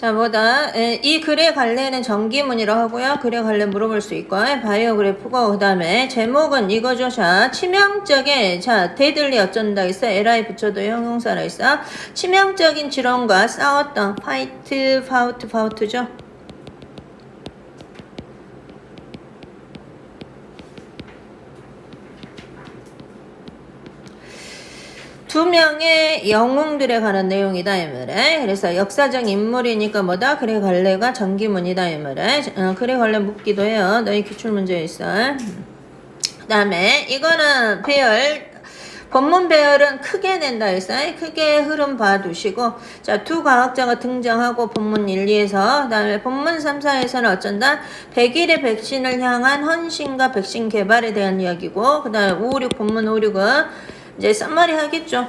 자, 뭐다? 이 글의 관례는 정기문이라고 하고요. 글의 관례 물어볼 수 있고, 바이오그래프고, 그 다음에 제목은 이거죠. 자, 치명적인, 자, 데들리 어쩐다 있어. li 붙여도 형용사라 있어. 치명적인 질환과 싸웠던, 파이트, 파우트죠. 두 명의 영웅들에 관한 내용이다 이 말에. 그래서 역사적 인물이니까 뭐다? 글의 관례가 정기문이다 이 말에. 글의 관례 묻기도 해요. 너희 기출문제에 있어. 그 다음에 이거는 배열, 본문 배열은 크게 낸다 했어. 크게 흐름 봐두시고, 자, 두 과학자가 등장하고 본문 1, 2에서, 그 다음에 본문 3, 4에서는 어쩐다? 100일의 백신을 향한 헌신과 백신 개발에 대한 이야기고, 그 다음에 5, 6, 본문 5, 6은 이제 썸머리 하겠죠.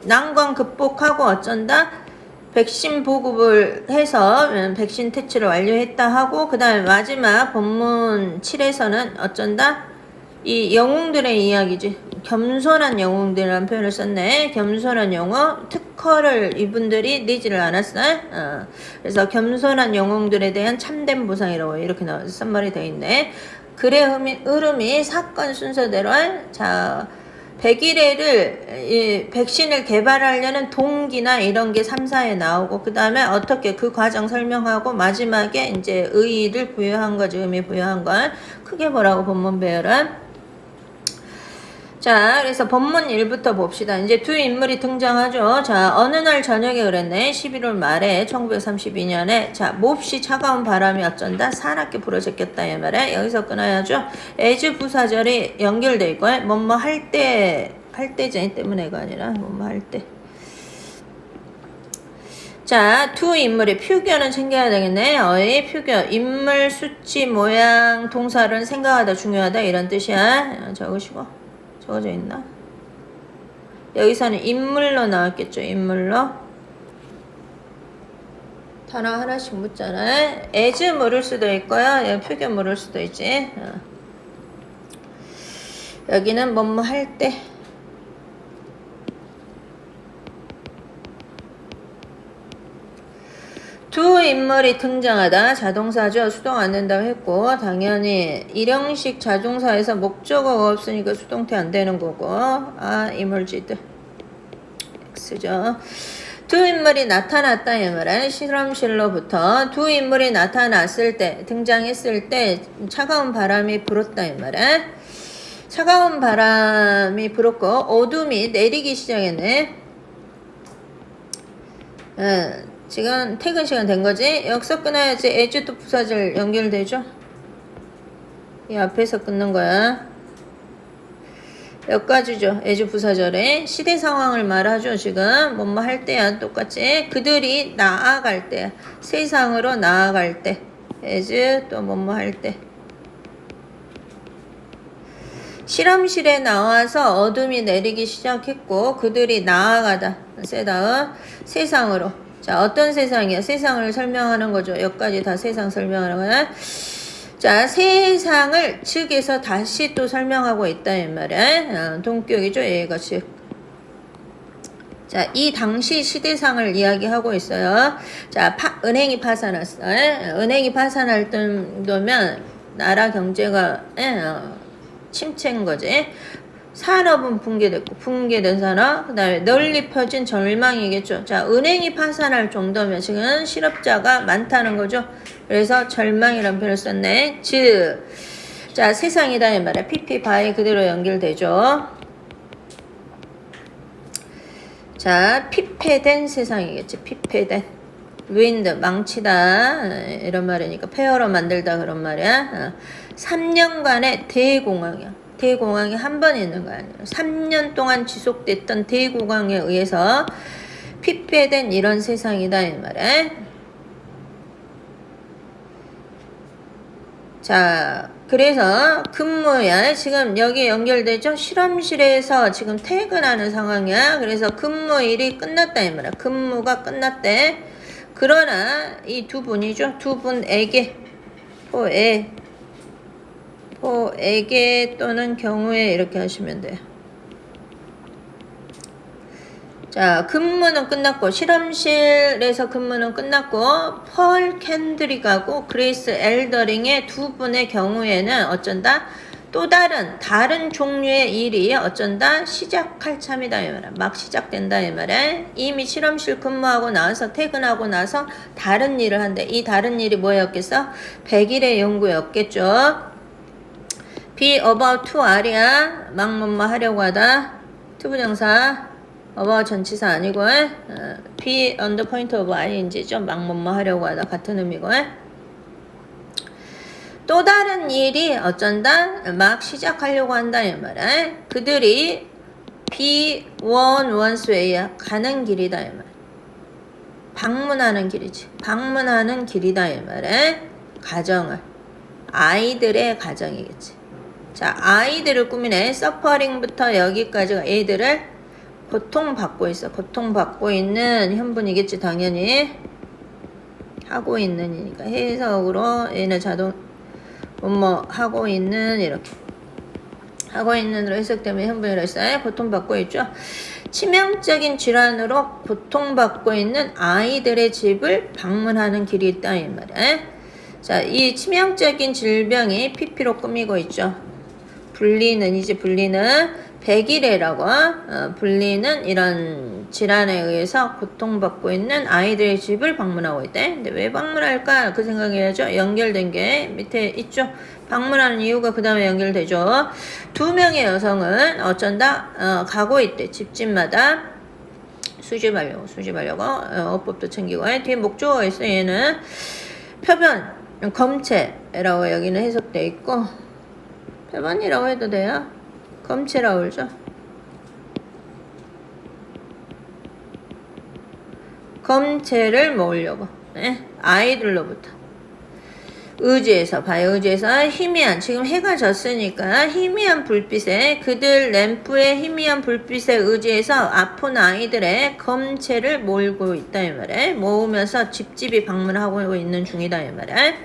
난관 극복하고 어쩐다? 백신 보급을 해서 백신 퇴치를 완료했다 하고, 그 다음에 마지막 본문 7에서는 어쩐다? 이 영웅들의 이야기지. 겸손한 영웅들이라는 표현을 썼네. 겸손한 영웅. 특허를 이분들이 내지를 않았어요. 그래서 겸손한 영웅들에 대한 참된 보상이라고 이렇게 나와서 썸머리 되어 있네. 글의 흐름이 사건 순서대로, 자, 100일에를 백신을 개발하려는 동기나 이런 게 3, 4에 나오고, 그 다음에 어떻게 그 과정 설명하고, 마지막에 이제 의의를 부여한 거지. 의미 부여한 건 크게 뭐라고 본문 배열은. 자, 그래서 본문 1부터 봅시다. 이제 두 인물이 등장하죠. 자, 어느 날 저녁에 그랬네. 11월 말에 1932년에 자, 몹시 차가운 바람이 어쩐다? 사납게 불어제꼈다 이 말에. 여기서 끊어야죠. as 부사절이 연결돼 있고, 뭐뭐 할 때지 때문에가 아니라 뭐뭐 할 때. 자, 두 인물의 표견은 챙겨야 되겠네. 어의 표견, 인물, 수치, 모양, 동사를 생각하다 중요하다 이런 뜻이야. 적으시고. 적어져 있나? 여기서는 인물로 나왔겠죠. 인물로. 단어 하나씩 묻잖아. as 물을 수도 있고요. 표현 물을 수도 있지. 여기는 뭐뭐 할 때. 두 인물이 등장하다. 자동사죠. 수동 안 된다고 했고, 당연히 일형식 자동사에서 목적어가 없으니까 수동태 안 되는 거고, 이물지드 X죠. 두 인물이 나타났다 이 말은 실험실로부터 두 인물이 나타났을 때, 등장했을 때 차가운 바람이 불었다 이 말은. 차가운 바람이 불었고 어둠이 내리기 시작했네. 지금 퇴근 시간 된 거지? 여기서 끊어야지. as 또 부사절 연결되죠? 이 앞에서 끊는 거야. 여기까지죠. as 부사절에 시대 상황을 말하죠. 지금 뭐뭐 할 때야 똑같이. 그들이 나아갈 때, 세상으로 나아갈 때, as 또 뭐뭐 할 때. 실험실에 나와서 어둠이 내리기 시작했고 그들이 나아가다. 세다음 세상으로. 자, 어떤 세상이야? 세상을 설명하는 거죠. 여기까지 다 세상 설명하는 거야. 자, 세상을 측에서 다시 또 설명하고 있다 이 말이야. 동격이죠. 얘가 즉. 자, 이 당시 시대상을 이야기하고 있어요. 자, 은행이 파산했어요. 은행이 파산할 정도면 나라 경제가 침체인 거지. 산업은 붕괴됐고, 붕괴된 산업, 그 다음에 널리 펴진 절망이겠죠. 자, 은행이 파산할 정도면 지금 실업자가 많다는 거죠. 그래서 절망이라는 표현을 썼네. 즉, 자, 세상이다 이 말이야. PP 바이 그대로 연결되죠. 자, 피폐된 세상이겠지. 피폐된. 루인드, 망치다. 이런 말이니까 폐허로 만들다 그런 말이야. 3년간의 대공황이야. 대공황이 한 번 있는 거 아니에요. 3년 동안 지속됐던 대공황에 의해서 피폐된 이런 세상이다 이 말에. 자, 그래서 근무야. 지금 여기 연결되죠? 실험실에서 지금 퇴근하는 상황이야. 그래서 근무일이 끝났다 이 말이야. 근무가 끝났대. 그러나 이 두 분이죠. 두 분에게 포에게 또는 경우에 이렇게 하시면 돼요. 자, 근무는 끝났고, 실험실에서 근무는 끝났고, 펄 캔드릭하고 그레이스 엘더링의 두 분의 경우에는 어쩐다? 또 다른 종류의 일이 어쩐다? 시작할 참이다 이 말이야. 막 시작된다 이 말이야. 이미 실험실 근무하고 나서 퇴근하고 나서 다른 일을 한대. 이 다른 일이 뭐였겠어? 100일의 연구였겠죠. be about to R이야. 막 뭐뭐 하려고 하다. 투부정사. about 전치사 아니고 be on the point of ing죠. 막 뭐뭐 하려고 하다. 같은 의미고. 또 다른 일이 어쩐다? 막 시작하려고 한다 이 말이야. 그들이 be one's way야. 가는 길이다 이 말. 방문하는 길이지. 방문하는 길이다 이 말이야. 가정을. 아이들의 가정이겠지. 자, 아이들을 꾸미네. 서퍼링부터 여기까지가 애들을 고통받고 있어. 고통받고 있는 현분이겠지 당연히. 하고 있는이니까 해석으로 얘는 자동 뭐 하고 있는 이렇게 하고 있는으로 해석되면 현분이라 했어요. 고통받고 있죠. 치명적인 질환으로 고통받고 있는 아이들의 집을 방문하는 길이 있다 이 말이야. 자, 이 치명적인 질병이 PP로 꾸미고 있죠. 불리는 100일에라고 불리는 이런 질환에 의해서 고통받고 있는 아이들의 집을 방문하고 있대. 근데 왜 방문할까? 그 생각해야죠. 연결된 게 밑에 있죠. 방문하는 이유가 그 다음에 연결되죠. 두 명의 여성은 어쩐다? 가고 있대. 집집마다 수집하려고 어법도 챙기고 뒤에 목조가 있어. 얘는 표변 검체라고 여기는 해석돼 있고 표본이라고 해도 돼요. 검체라고 그러죠. 검체를 모으려고. 네? 아이들로부터. 의지에서 봐요. 의지에서 희미한 지금 해가 졌으니까 희미한 불빛에 그들 램프의 희미한 불빛에 의지해서 아픈 아이들의 검체를 몰고 있다 이 말에 모으면서 집집이 방문하고 있는 중이다 이 말에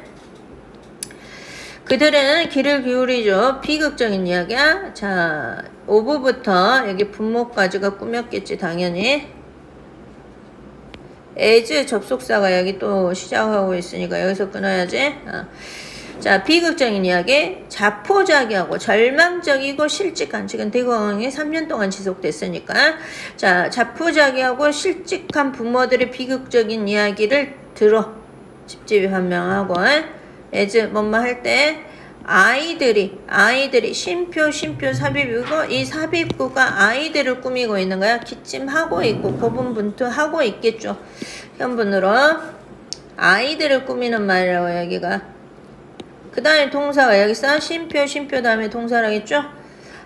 그들은 귀를 기울이죠. 비극적인 이야기야. 자, 5부부터 여기 분모까지가 꾸몄겠지 당연히. as 접속사가 여기 또 시작하고 있으니까 여기서 끊어야지. 자, 비극적인 이야기. 자포자기하고 절망적이고 실직한 지금 대공황이 3년 동안 지속됐으니까 자, 자포자기하고 실직한 부모들의 비극적인 이야기를 들어 집집이 판명하고 as 뭐뭐 할 때 아이들이 쉼표 삽입이고 이 삽입구가 아이들을 꾸미고 있는 거야. 기침하고 있고 고분분투하고 있겠죠. 현분으로 아이들을 꾸미는 말이라고 여기가. 그 다음에 동사가 여기서 쉼표 다음에 동사라겠죠.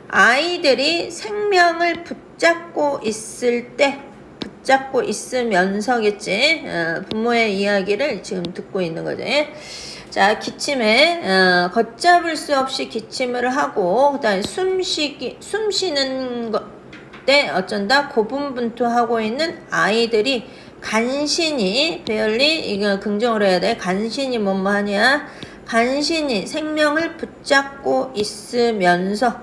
아이들이 생명을 붙잡고 있을 때 붙잡고 있으면서겠지. 부모의 이야기를 지금 듣고 있는 거지. 자, 기침에 걷잡을 수 없이 기침을 하고 그다음에 숨 쉬는 때 어쩐다 고분분투하고 있는 아이들이 간신히 베얼리 이거 긍정으로 해야 돼. 간신히 뭐뭐 하냐? 간신히 생명을 붙잡고 있으면서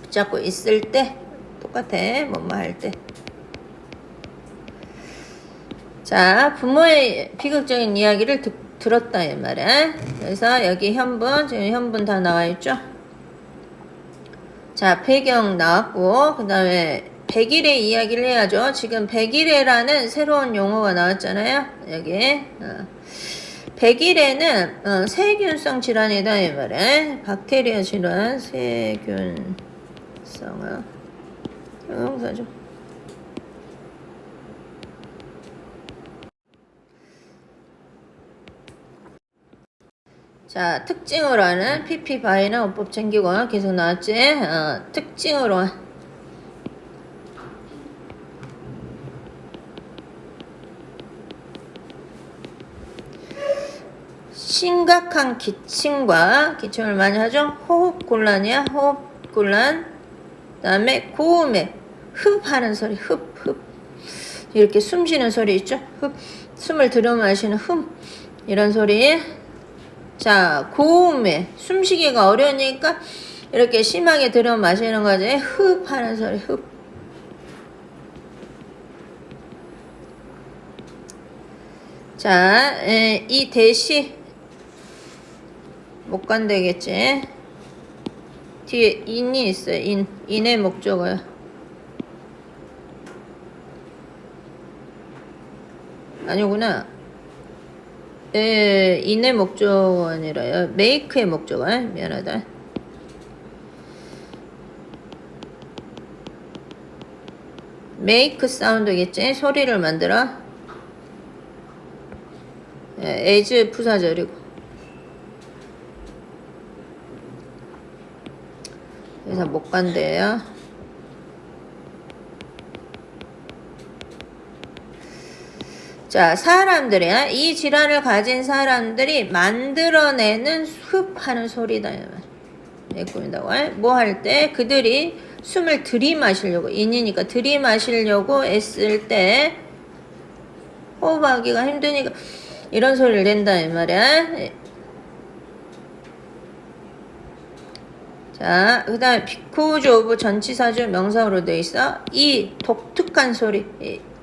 붙잡고 있을 때 똑같아. 뭐뭐 할 때. 자, 부모의 비극적인 이야기를 들었다 이 말이야. 그래서 여기 현분 지금 현분 다 나와 있죠. 자, 배경 나왔고 그 다음에 100일의 이야기를 해야죠. 지금 100일에라는 새로운 용어가 나왔잖아요. 여기 100일에는 세균성 질환이다 이 말이야. 박테리아 질환 세균성은 형용사죠. 자, 특징으로 하는 PP 바이는 어법 챙기고 계속 나왔지. 특징으로 심각한 기침과 기침을 많이 하죠. 호흡곤란이야. 호흡곤란. 그 다음에 고음에 흡하는 소리. 흡 이렇게 숨 쉬는 소리 있죠. 흡 숨을 들여 마시는 이런 소리. 자, 고음에 숨쉬기가 어려우니까 이렇게 심하게 들여 마시는 거지. 흡 하는 소리. 흡. 자, 이 대시 못 간다겠지. 뒤에 인이 있어요. 인의 목적어요. 아니구나. 인의 목적어 아니라요. make의 목적어. 미안하다. make 사운드겠지. 소리를 만들어. as 부사절이고. 그래서 못 간대요. 자, 사람들이야. 이 질환을 가진 사람들이 만들어내는 흡하는 소리다. 꾸민다고. 뭐 할 때 그들이 숨을 들이마시려고, 인이니까 들이마시려고 애쓸 때 호흡하기가 힘드니까 이런 소리를 낸다 이 말이야. 자, 그 다음에 because of 전치사주 명사로 돼 있어. 이 독특한 소리,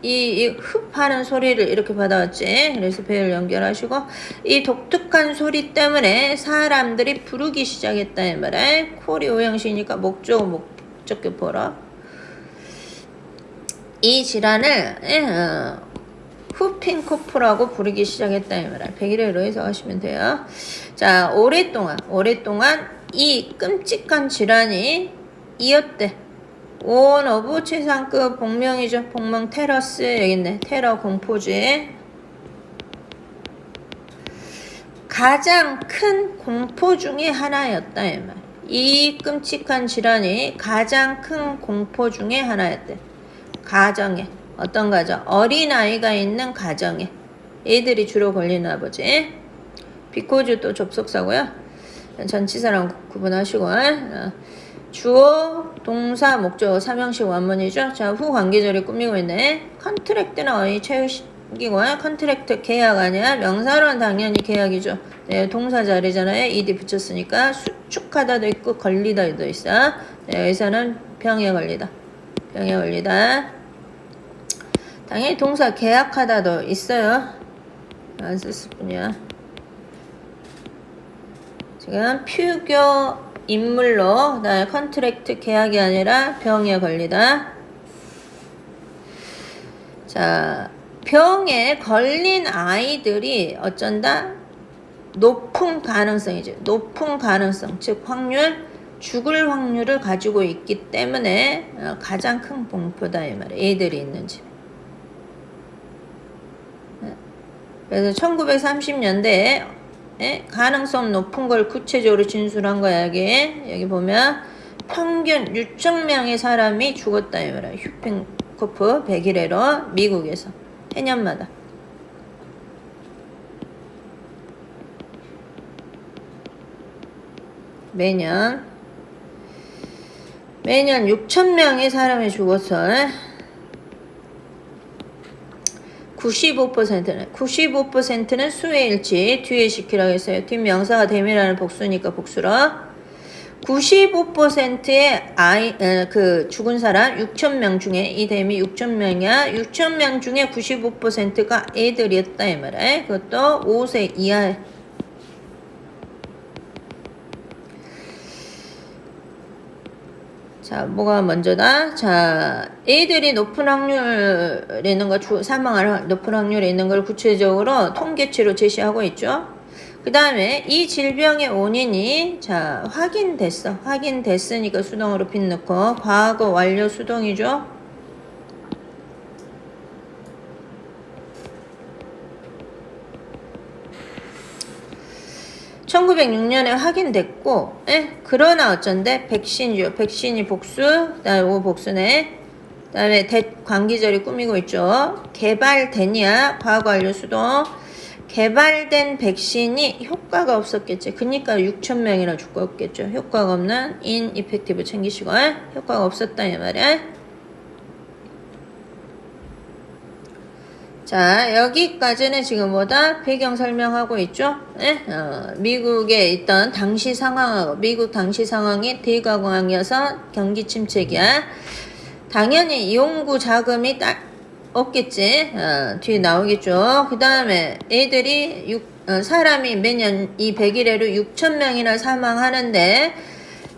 이 흡하는 소리를 이렇게 받아왔지. 그래서 배열 연결하시고, 이 독특한 소리 때문에 사람들이 부르기 시작했다 이 말이야. 콜이 오형식이니까 목적격 보라. 이 질환을 후핑코프라고 부르기 시작했다 이 말이야. 100일로 해석하시면 돼요. 자, 오랫동안 이 끔찍한 질환이 이었대. 원 오브 최상급 복명이죠. 복명 테러스 여기 있네. 테러 공포주의 가장 큰 공포 중에 하나였다 이 말. 이 끔찍한 질환이 가장 큰 공포 중에 하나였대. 가정에 어떤 가정? 어린아이가 있는 가정에 애들이 주로 걸리나 보지. 비코즈 또 접속사고요. 전치사랑 구분하시고 주어, 동사, 목적어, 삼형식 원문이죠. 자, 후 관계절이 꾸미고 있네. 컨트랙트는 어휘 채우기고 컨트랙트 계약 아니야. 명사로는 당연히 계약이죠. 네, 동사 자리잖아요. ed 붙였으니까 수축하다도 있고 걸리다도 있어. 네, 여기서는 병에 걸리다. 당연히 동사 계약하다도 있어요. 안 썼을 뿐이야. 지금 표교 인물로 나의 컨트랙트 계약이 아니라 병에 걸리다. 자, 병에 걸린 아이들이 어쩐다? 높은 가능성이지. 높은 가능성, 즉 확률, 죽을 확률을 가지고 있기 때문에 가장 큰 공포다 이 말이야. 애들이 있는 집. 그래서 1930년대에 가능성 높은 걸 구체적으로 진술한 거야. 여기 보면 평균 6,000명의 사람이 죽었다 이 말이야. 휴핑코프 100일에로 미국에서 해년마다. 매년 6,000명의 사람이 죽었어. 95%는 수의 일치 뒤에 시키라고 했어요. 뒷명사가 대미라는 복수니까 복수로. 95%의 죽은 사람 6,000명 중에 이 대미 6,000명이야. 6,000명 중에 95%가 애들이었다 이 말이야. 그것도 5세 이하에. 자, 뭐가 먼저다? 자, 애들이 높은 확률에 있는 거, 사망할 높은 확률에 있는 걸 구체적으로 통계치로 제시하고 있죠. 그 다음에 이 질병의 원인이, 자, 확인됐으니까 수동으로 빗 넣고, 과거 완료 수동이죠. (1906년에) 확인됐고, 그러나 어쩐데 백신이죠. 백신이 복수, 그다음에 오 복수네. 그다음에 관계절이 꾸미고 있죠. 개발됐냐? 과거 완료 수동. 개발된 백신이 효과가 없었겠지. 그러니까 6,000명이나 죽었겠죠. 효과가 없는 ineffective 챙기시고, 효과가 없었다 이 말이야. 자, 여기까지는 지금 뭐다? 배경 설명하고 있죠? 미국에 있던 당시 상황하고, 미국 당시 상황이 대가공황이어서 경기 침체기야. 당연히 연구 자금이 없겠지. 뒤에 나오겠죠. 그 다음에 애들이 사람이 매년 이 100일에로 6,000명이나 사망하는데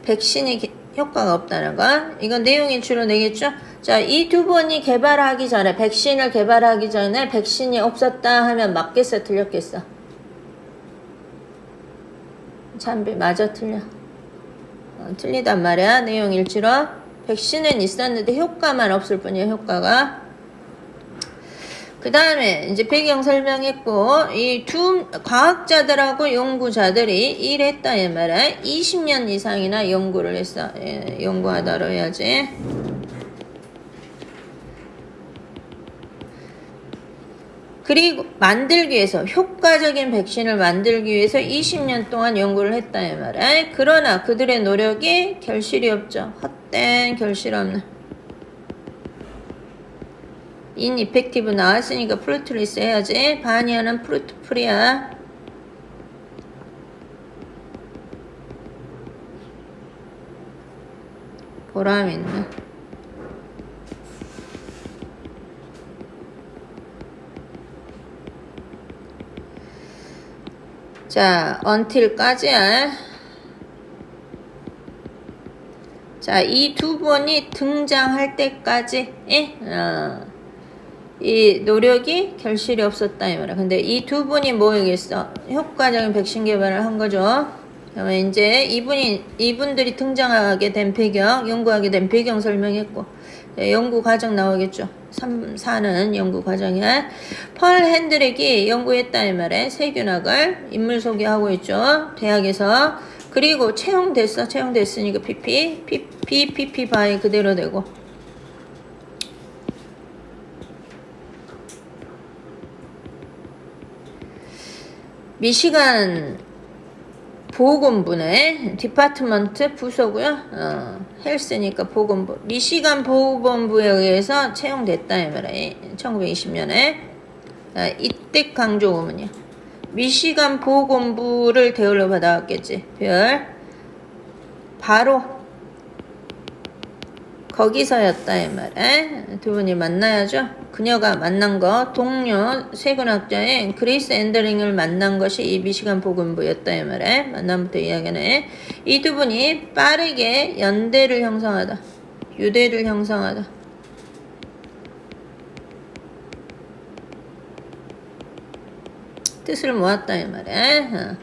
백신이 효과가 없다는 거. 이건 내용 일치로 내겠죠. 자, 이 두 번이 개발하기 전에, 백신을 개발하기 전에 백신이 없었다 하면 맞겠어, 틀렸겠어? 참비 맞아, 틀려? 틀리단 말이야. 내용 일치로. 백신은 있었는데 효과만 없을 뿐이야, 효과가. 그 다음에 이제 배경 설명했고, 이 두 과학자들하고 연구자들이 일했다 이 말이야. 20년 이상이나 연구를 했어. 예, 연구하다로 해야지. 그리고 만들기 위해서, 효과적인 백신을 만들기 위해서 20년 동안 연구를 했다 이 말이야. 그러나 그들의 노력이 결실이 없죠. 헛된 결실 없는. 인 이펙티브 나왔으니까 프루트리스 해야지. 바니아는 프루트프리야. 보람 있네. 자, until까지야. 자, 이 두 번이 등장할 때까지, 이 노력이 결실이 없었다 이 말이야. 근데 이 두 분이 뭐겠어? 효과적인 백신 개발을 한 거죠. 그러면 이제 이분들이 등장하게 된 배경, 연구하게 된 배경 설명했고, 연구 과정 나오겠죠. 3, 4는 연구 과정이야. 펄 핸드렉이 연구했다 이 말에 세균학을 인물 소개하고 있죠. 대학에서. 그리고 채용됐으니까 PP 바이 그대로 되고. 미시간 보건부네. 디파트먼트 부서고요. 헬스니까 보건부. 미시간 보건부에 의해서 채용됐다 이 말이야. 1920년에. 이때 강조구문이야. 미시간 보건부를 대우를 받아왔겠지. 별. 바로 거기서였다 이 말이야. 두 분이 만나야죠. 그녀가 만난 거 동료 세균학자인 그리스 앤더링을 만난 것이 이 미시간 보건부였다 이 말이야. 만남부터 이야기네. 이 두 분이 빠르게 연대를 형성하다. 유대를 형성하다. 뜻을 모았다 이 말이야.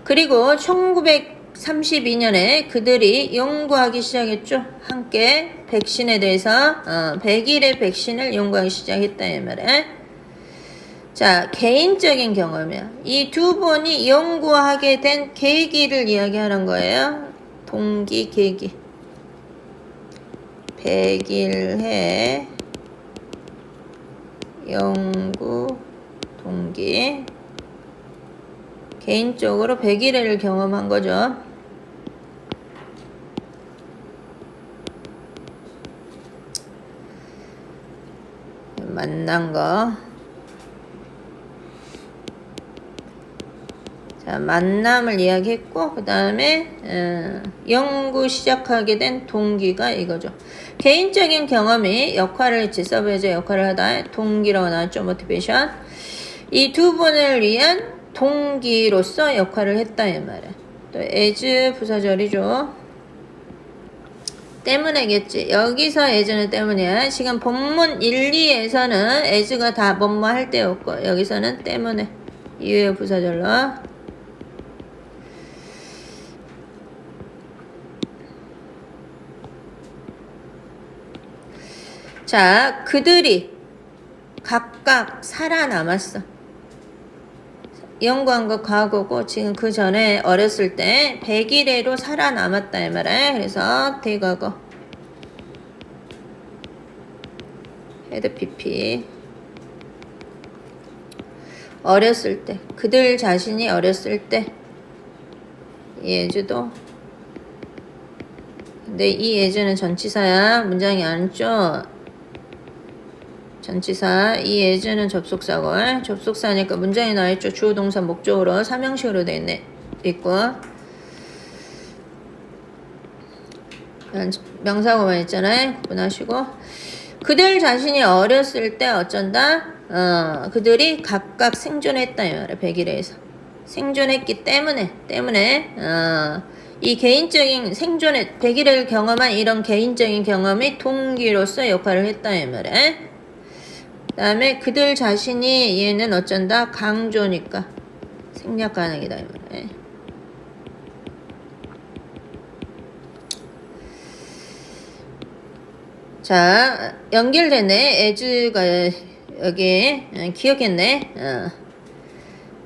그리고 1932년에 그들이 연구하기 시작했죠. 함께 백신에 대해서 100일의 백신을 연구하기 시작했다 이 말이야. 자, 개인적인 경험이야. 이 두 분이 연구하게 된 계기를 이야기하는 거예요. 동기, 계기. 100일의 연구 동기. 개인적으로 100일을 경험한 거죠. 만난 거. 자, 만남을 이야기했고, 그 다음에 연구 시작하게 된 동기가 이거죠. 개인적인 경험이 역할을 했지. 서브에서 역할을 하다. 동기라고 나왔죠. 모티베이션. 이 두 분을 위한 동기로서 역할을 했다 이 말이야. 또 as 부사절이죠. 때문에겠지. 여기서 as는 때문이야. 지금 본문 1, 2에서는 as가 다 뭐뭐 할 때였고, 여기서는 때문에. 이외의 부사절로. 자, 그들이 각각 살아남았어. 연구한 거 과거고, 지금 그 전에 어렸을 때 100일에로 살아남았다 이 말이야. 그래서 대과거. 헤드 PP. 어렸을 때. 그들 자신이 어렸을 때. 예주도. 근데 이 예주는 전치사야. 문장이 아니죠. 전치사. 이 예주는 접속사고. 접속사니까 문장이 나와있죠. 주어 동사 목적으로 삼형식으로 돼 있고. 명사고만 있잖아요. 구분하시고. 그들 자신이 어렸을 때 어쩐다? 그들이 각각 생존했다 이 말이야. 100일에서 생존했기 때문에 이 개인적인 생존의 100일을 경험한 이런 개인적인 경험이 동기로서 역할을 했다 이 말이야. 그 다음에 그들 자신이 얘는 어쩐다? 강조니까 생략 가능이다 이 말이야. 자, 연결되네. 에즈가 여기 기억했네.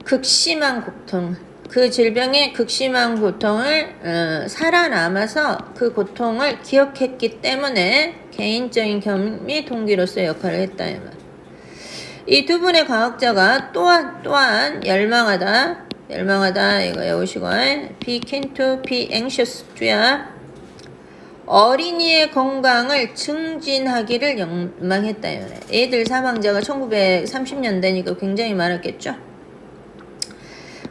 극심한 고통. 그 질병의 극심한 고통을 살아남아서 그 고통을 기억했기 때문에 개인적인 경험이 동기로서 역할을 했다. 이 두 분의 과학자가 또한 열망하다 이거 외우시고 be keen to be anxious 주야. 어린이의 건강을 증진하기를 열망했다. 애들 사망자가 1930년대니까 굉장히 많았겠죠.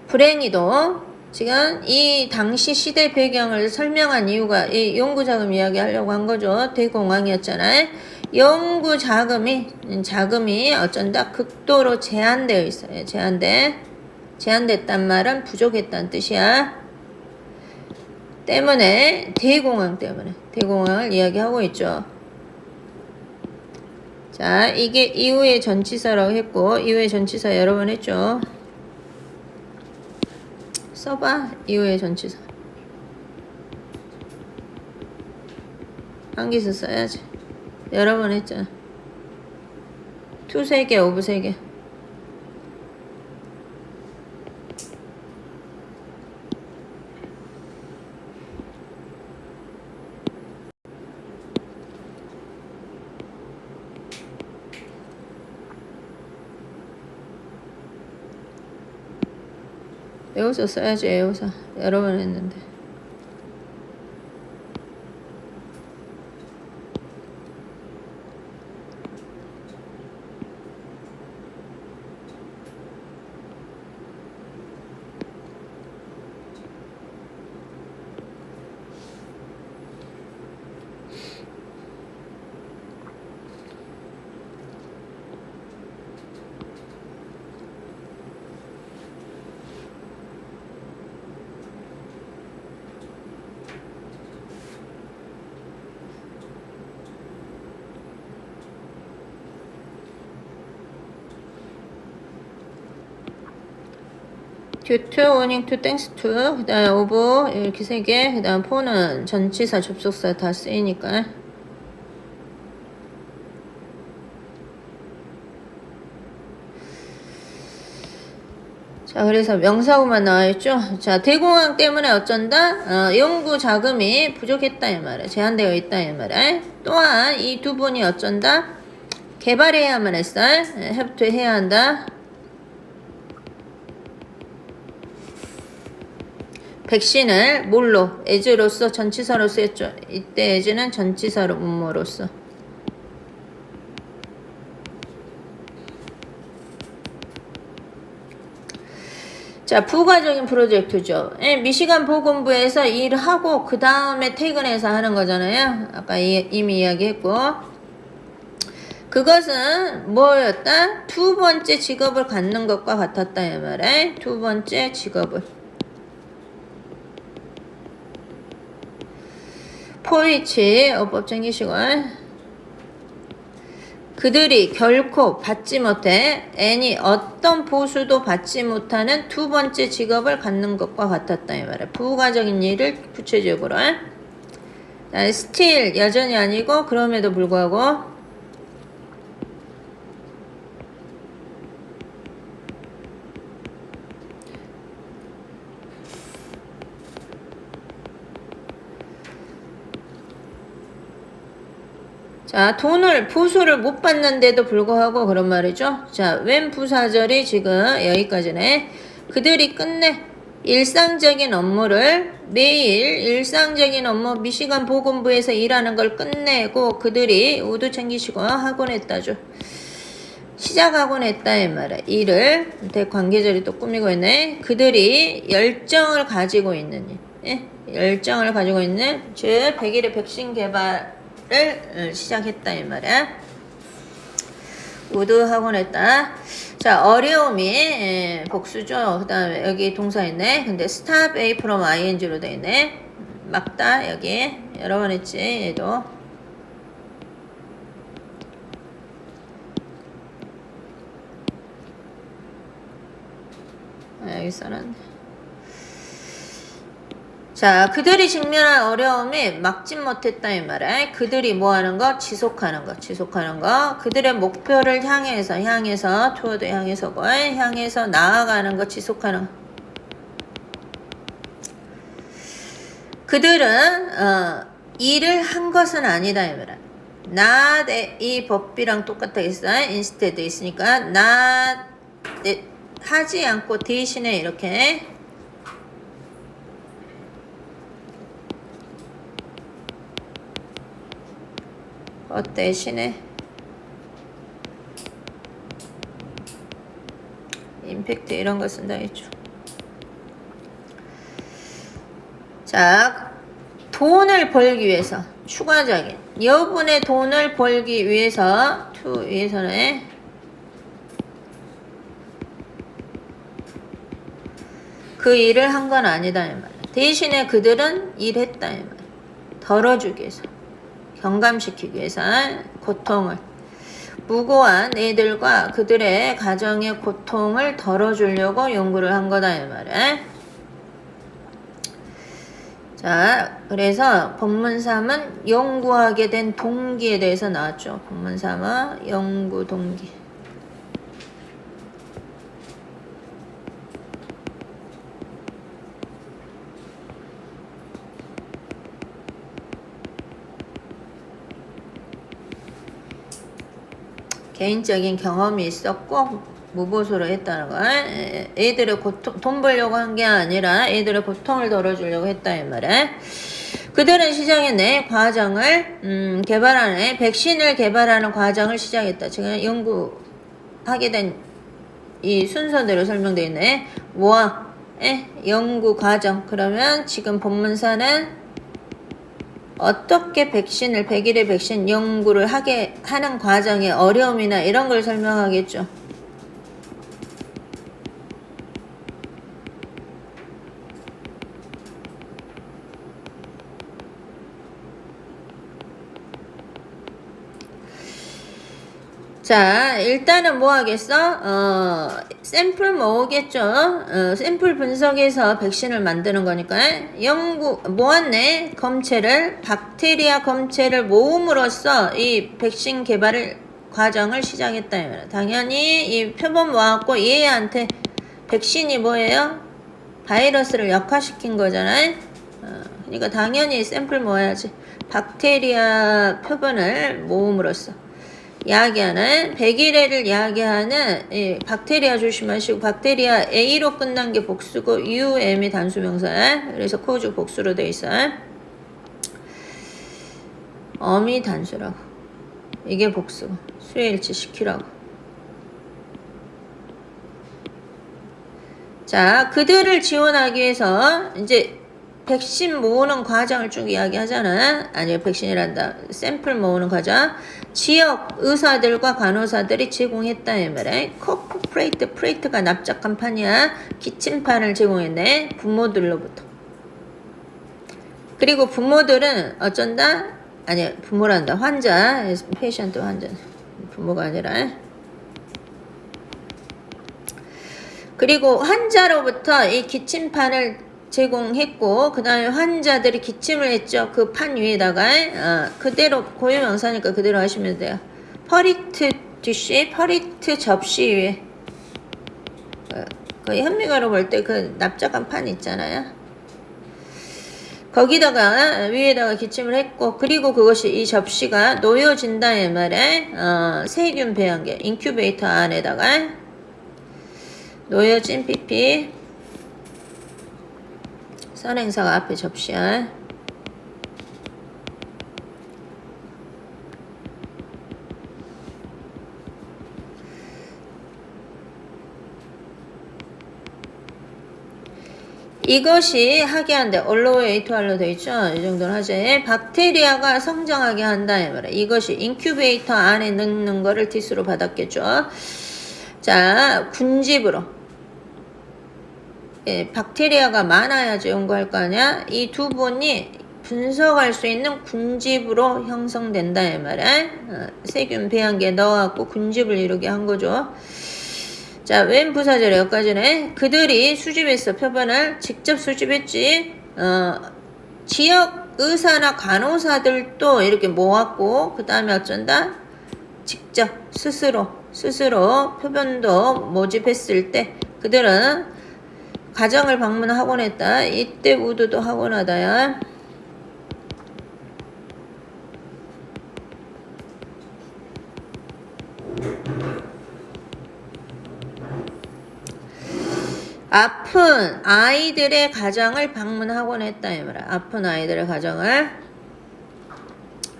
불행히도 지금 이 당시 시대 배경을 설명한 이유가 이 연구자금 이야기하려고 한 거죠. 대공황이었잖아요. 연구 자금이 어쩐다 극도로 제한되어 있어요. 제한됐단 말은 부족했다는 뜻이야. 대공황을 이야기하고 있죠. 자, 이게 이후의 전치사라고 했고, 이후의 전치사 여러 번 했죠. 써봐, 이후의 전치사. 한기서 써야지. 여러 번 했잖아. to 3개, of 3개. 외워서 써야지. 외워서 여러 번 했는데. due to, owing to, thanks to, 그 다음 of 이렇게 3개, 그 다음 for는 전치사, 접속사 다 쓰이니까. 자, 그래서 명사구만 나와있죠. 자, 대공황 때문에 어쩐다? 연구 자금이 부족했다 이 말이야. 제한되어 있다 이 말이야. 또한 이 두 분이 어쩐다? 개발해야만 했어. have to 해야 한다. 백신을 뭘로? as로서 전치사로 쓰였죠. 이때 as는 전치사로 문모로서. 자, 부가적인 프로젝트죠. 미시간 보건부에서 일을 하고 그 다음에 퇴근해서 하는 거잖아요. 아까 이미 이야기했고. 그것은 뭐였다? 두 번째 직업을 갖는 것과 같았다 이 말이야. 두 번째 직업을. 포위치 어법 챙기시고. 그들이 결코 받지 못해 애니 어떤 보수도 받지 못하는 두 번째 직업을 갖는 것과 같았다 이 말이야. 부가적인 일을 구체적으로. still 여전히 아니고 그럼에도 불구하고. 자, 보수를 못 받는데도 불구하고 그런 말이죠. 자, 웬 부사절이 지금 여기까지네. 그들이 끝내 일상적인 업무를 매일 일상적인 업무 미시간 보건부에서 일하는 걸 끝내고 그들이 우드 챙기시고 하곤 했다죠. 시작하곤 했다 이 말이야. 일을 대관계절이 또 꾸미고 있네. 그들이 열정을 가지고 있는 열정을 가지고 있는 즉 100일의 백신 개발을 시작했다 이 말이야. 우드하곤 했다. 자, 어려움이 복수죠. 그 다음에 여기 동사 있네. 근데 stop A from ing로 돼 있네. 막다 여기 여러 번 했지. 얘도 여기 써놨네. 자, 그들이 직면한 어려움이 막지 못했다 이 말에 그들이 뭐 하는 거? 지속하는 거. 그들의 목표를 향해서 toward 향해서 나아가는 거, 지속하는 거. 그들은 일을 한 것은 아니다 이 말이야. not 이 법비랑 똑같아있어. instead 있으니까 not 하지 않고 대신에 이렇게 대신에 임팩트 이런 거 쓴다 했죠. 자, 돈을 벌기 위해서 추가적인 여분의 돈을 벌기 위해서 위해서는 그 일을 한 건 아니다 이 말이야. 대신에 그들은 일했다 이 말이야. 덜어주기 위해서, 경감시키기 위해서 고통을, 무고한 애들과 그들의 가정의 고통을 덜어주려고 연구를 한 거다 이 말이야. 자, 그래서 본문 3은 연구하게 된 동기에 대해서 나왔죠. 본문 3은 연구 동기. 개인적인 경험이 있었고 무보수로 했다는 거. 애들의 고통, 돈 벌려고 한 게 아니라 애들의 고통을 덜어주려고 했다 이 말에. 그들은 시장에 내 과정을 개발하는 백신을 개발하는 과정을 시작했다. 지금 연구하게 된 이 순서대로 설명되어 있네. 연구 과정. 그러면 지금 본문사는 어떻게 백신을 100일의 백신 연구를 하는 과정의 어려움이나 이런 걸 설명하겠죠. 자, 일단은 뭐 하겠어? 샘플 모으겠죠? 샘플 분석해서 백신을 만드는 거니까. 모았네. 검체를, 박테리아 검체를 모음으로써 이 백신 개발 과정을 시작했다. 당연히 이 표본 모았고 얘한테 백신이 뭐예요? 바이러스를 약화시킨 거잖아요. 그러니까 당연히 샘플 모아야지. 박테리아 표본을 모음으로써. 야기하는 100일에를 야기하는 박테리아 조심하시고 박테리아 A로 끝난 게 복수고 UM이 단수명사. 그래서 코주 복수로 돼 있어. 어미 단수라고. 이게 복수. 수일치 시키라고. 자, 그들을 지원하기 위해서 이제 백신 모으는 과정을 쭉 이야기하잖아. 아니, 백신이란다. 샘플 모으는 과정. 지역 의사들과 간호사들이 제공했다 이 말이야. 코프 프레이트가 납작한 판이야. 기침판을 제공했네. 부모들로부터. 그리고 부모들은 어쩐다? 아니, 부모란다. 환자, 페이션트 환자. 부모가 아니라. 그리고 환자로부터 이 기침판을 제공했고 그 다음에 환자들이 기침을 했죠. 그 판 위에다가 그대로 고유명사니까 그대로 하시면 돼요. 퍼리트 디쉬, 퍼리트 접시 위에 그 현미가로 볼 때 그 납작한 판 있잖아요. 거기다가 위에다가 기침을 했고 그리고 그것이 이 접시가 놓여진다 이 말에 세균 배양계 인큐베이터 안에다가 놓여진 PP 선행사가 앞에 접시야. 이것이 하게 한대. allow A to R로 돼 있죠? 이 정도는 하지. 박테리아가 성장하게 한다. 이 말이야. 이것이 인큐베이터 안에 넣는 거를 디스로 받았겠죠. 자, 군집으로. 예, 박테리아가 많아야지 연구할 거 아니야? 이 두 번이 분석할 수 있는 군집으로 형성된다. 이 말이야. 세균 배양기에 넣어갖고 군집을 이루게 한 거죠. 자, 웬 부사절에 여기까지네. 그들이 수집했어. 표본을 직접 수집했지. 지역 의사나 간호사들도 이렇게 모았고, 그 다음에 어쩐다? 직접 스스로 표본도 모집했을 때 그들은 가정을 방문하곤 했다. 이때 우드도 하곤 하다야. 아픈 아이들의 가정을 방문하곤 했다. 이 말이야. 아픈 아이들의 가정을.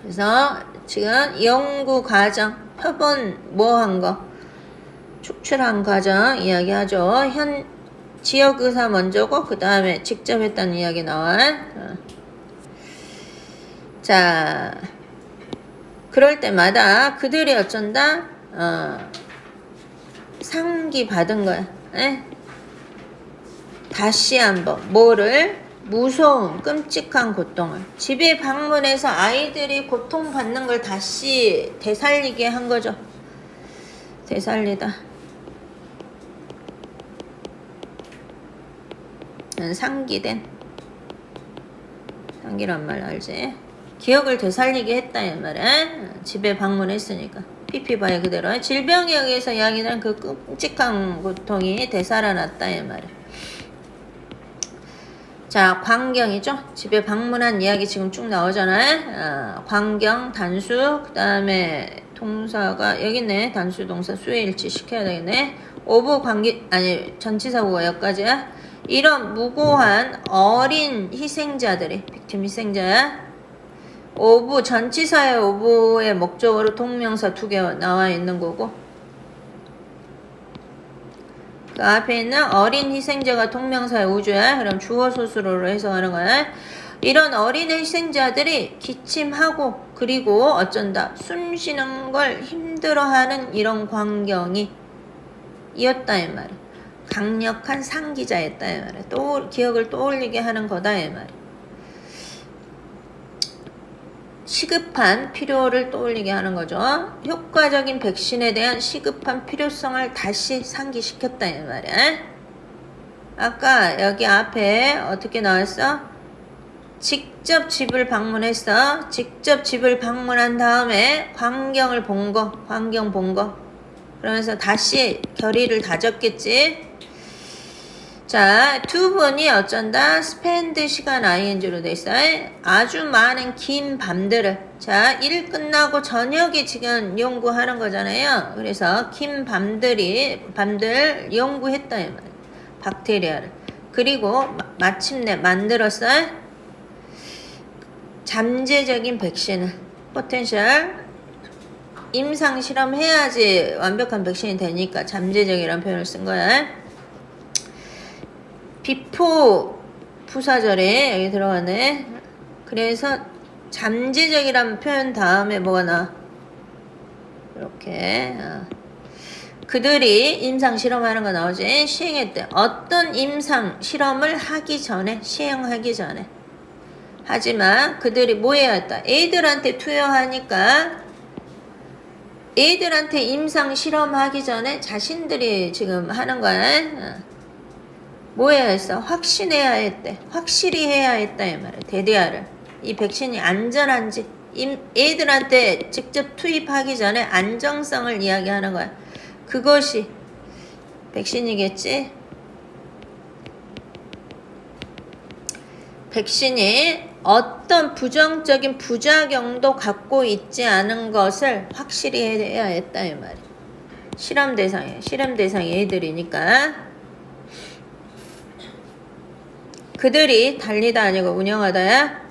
그래서 지금 연구 과정, 표본 뭐 한 거, 축출한 과정 이야기하죠. 지역 의사 먼저고 그 다음에 직접 했다는 이야기 나와. 자, 그럴 때마다 그들이 어쩐다? 상기 받은 거야. 에? 다시 한번 뭐를? 무서운 끔찍한 고통을 집에 방문해서 아이들이 고통받는 걸 다시 되살리게 한 거죠. 되살리다. 상기된. 상기란 말 알지? 기억을 되살리게 했다 이 말이야. 집에 방문했으니까. 피피바의 그대로 질병에 의해서 야기된 그 끔찍한 고통이 되살아났다 이 말이야. 자, 광경이죠. 집에 방문한 이야기 지금 쭉 나오잖아요. 광경, 단수, 그 다음에 동사가 여기 있네. 단수 동사 수에 일치 시켜야 되겠네. 오브 관계 아니 전치사구가 여기까지야. 이런 무고한 어린 희생자들이 빅팀 희생자야. 오브 전치사의 오브의 목적으로 동명사 2개 나와 있는 거고, 그 앞에 있는 어린 희생자가 동명사의 우주야. 그럼 주어 소수로 해석하는 거야. 이런 어린 희생자들이 기침하고 그리고 어쩐다 숨 쉬는 걸 힘들어하는 이런 광경이 이었다 이 말이야. 강력한 상기자였다 이 말이야. 또 기억을 떠올리게 하는 거다 이 말이야. 시급한 필요를 떠올리게 하는 거죠. 효과적인 백신에 대한 시급한 필요성을 다시 상기시켰다 이 말이야. 아까 여기 앞에 어떻게 나왔어? 직접 집을 방문했어. 직접 집을 방문한 다음에 광경 본 거. 그러면서 다시 결의를 다졌겠지. 자, 두 분이 어쩐다? 스펜드 시간 ing로 돼 있어요. 아주 많은 긴 밤들을. 자, 일 끝나고 저녁에 지금 연구하는 거잖아요. 그래서 긴 밤들 연구했다 이 말이에요. 박테리아를. 그리고 마침내 만들었어요. 잠재적인 백신을. 포텐셜. 임상 실험해야지 완벽한 백신이 되니까 잠재적이라는 표현을 쓴 거야. 비포 부사절에 여기 들어가네. 그래서 잠재적이라는 표현 다음에 뭐가 나와? 이렇게 그들이 임상 실험하는 거 나오지. 시행했대. 어떤 임상 실험을 하기 전에, 시행하기 전에. 하지만 그들이 뭐 해야 했다? 애들한테 투여하니까 애들한테 임상 실험하기 전에 자신들이 지금 하는 거야. 뭐 해야 했어? 확신해야 했대. 확실히 해야 했다 이 말이야. 대대화를. 이 백신이 안전한지 애들한테 직접 투입하기 전에 안정성을 이야기하는 거야. 그것이 백신이겠지. 백신이 어떤 부정적인 부작용도 갖고 있지 않은 것을 확실히 해야 했다 이 말이야. 실험 대상이 애들이니까. 그들이 달리다 아니고 운영하다야.